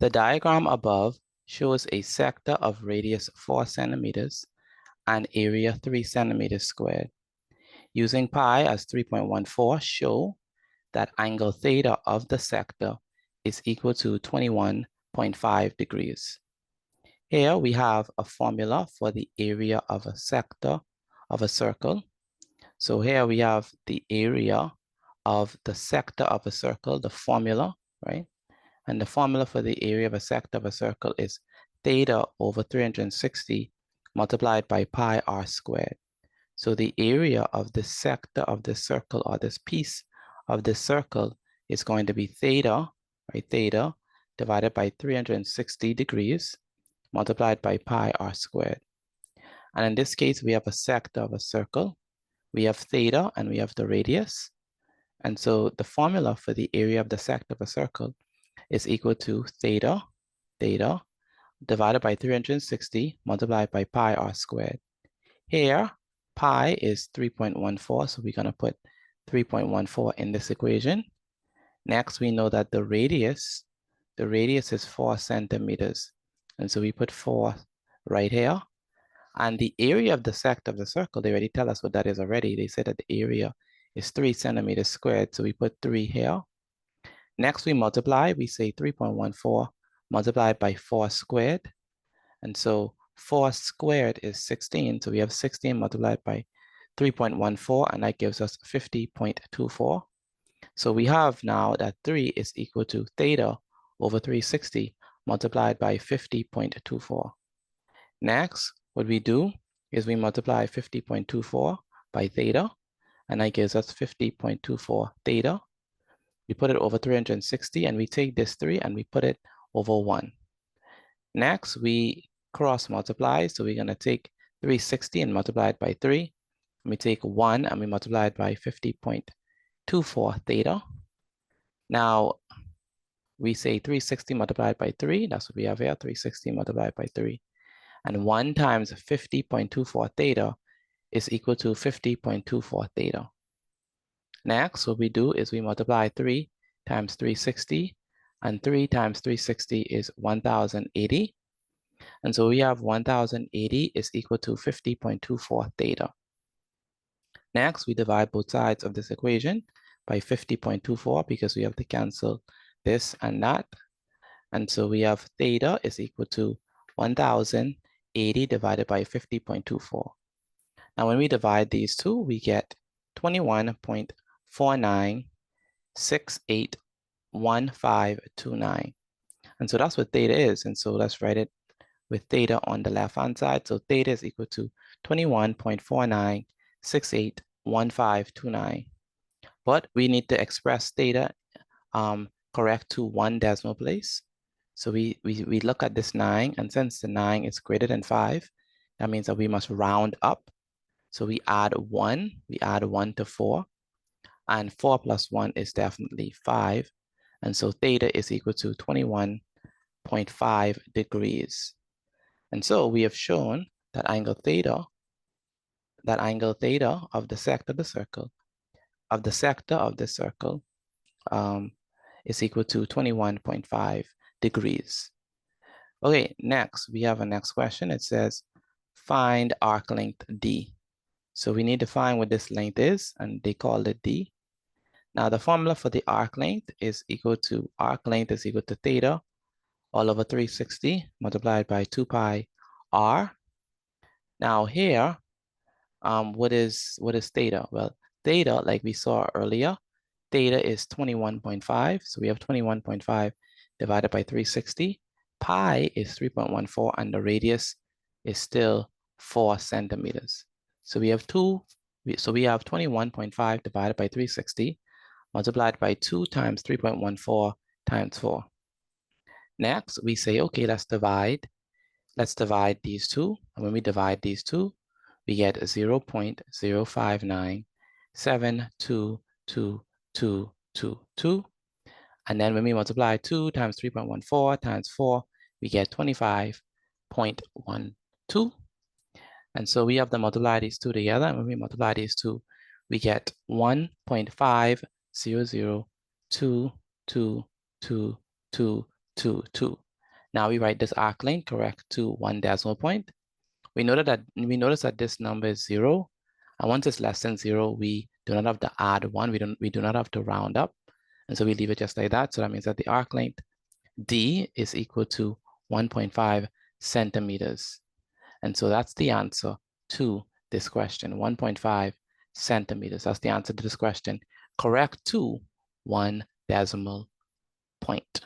The diagram above shows a sector of radius 4 centimeters and area 3 centimeters squared. Using pi as 3.14, show that angle theta of the sector is equal to 21.5 degrees. Here we have a formula for the area of a sector of a circle. So here we have the area of the sector of a circle, the formula, right? And the formula for the area of a sector of a circle is theta over 360 multiplied by pi r squared. So the area of the sector of this circle, or this piece of this circle, is going to be theta, right? Theta divided by 360 degrees multiplied by pi r squared. And in this case, we have a sector of a circle. We have theta and we have the radius. And so the formula for the area of the sector of a circle is equal to theta divided by 360 multiplied by pi r squared. Here, pi is 3.14, so we're going to put 3.14 in this equation. Next, we know that the radius is 4 centimeters. And so we put 4 right here. And the area of the sector of the circle, they already tell us what that is already. They said that the area is 3 centimeters squared, so we put 3 here. Next, we multiply. We say 3.14 multiplied by 4 squared. And so 4 squared is 16. So we have 16 multiplied by 3.14, and that gives us 50.24. So we have now that 3 is equal to theta over 360 multiplied by 50.24. Next, what we do is we multiply 50.24 by theta, and that gives us 50.24 theta. We put it over 360, and we take this 3 and we put it over 1. Next, we cross multiply. So we're going to take 360 and multiply it by 3. And we take 1 and we multiply it by 50.24 theta. Now, we say 360 multiplied by 3. That's what we have here, 360 multiplied by 3. And 1 times 50.24 theta is equal to 50.24 theta. Next, what we do is we multiply 3 times 360, and 3 times 360 is 1080. And so we have 1080 is equal to 50.24 theta. Next, we divide both sides of this equation by 50.24 because we have to cancel this and that. And so we have theta is equal to 1080 divided by 50.24. Now, when we divide these two, we get 21.49681529. And so that's what theta is. And so let's write it with theta on the left-hand side. So theta is equal to 21.49681529. But we need to express theta correct to 1 decimal place. So we look at this 9, and since the 9 is greater than 5, that means that we must round up. So we add 1 to 4, and 4 plus 1 is definitely 5. And so theta is equal to 21.5 degrees. And so we have shown that angle theta of the sector of the circle, is equal to 21.5 degrees. Okay, next, we have a next question. It says, find arc length D. So we need to find what this length is, and they call it D. Now, the formula for the arc length is equal to theta all over 360 multiplied by 2 pi r. Now here, what is theta? Well, theta, like we saw earlier, theta is 21.5. So we have 21.5 divided by 360. Pi is 3.14, and the radius is still 4 centimeters. So we have 21.5 divided by 360 multiplied by 2 times 3.14 times 4. Next, we say, okay, let's divide these two. And when we divide these two, we get 0.059722222. And then when we multiply 2 times 3.14 times 4, we get 25.12. And so we have to multiply these two together. And when we multiply these two, we get 1.500222222. Now we write this arc length correct to 1 decimal point. We notice that this number is 0. And once it's less than 0, we do not have to add 1. We do not have to round up. And so we leave it just like that. So that means that the arc length D is equal to 1.5 centimeters. And so that's the answer to this question, 1.5 centimeters. That's the answer to this question, correct to 1 decimal point.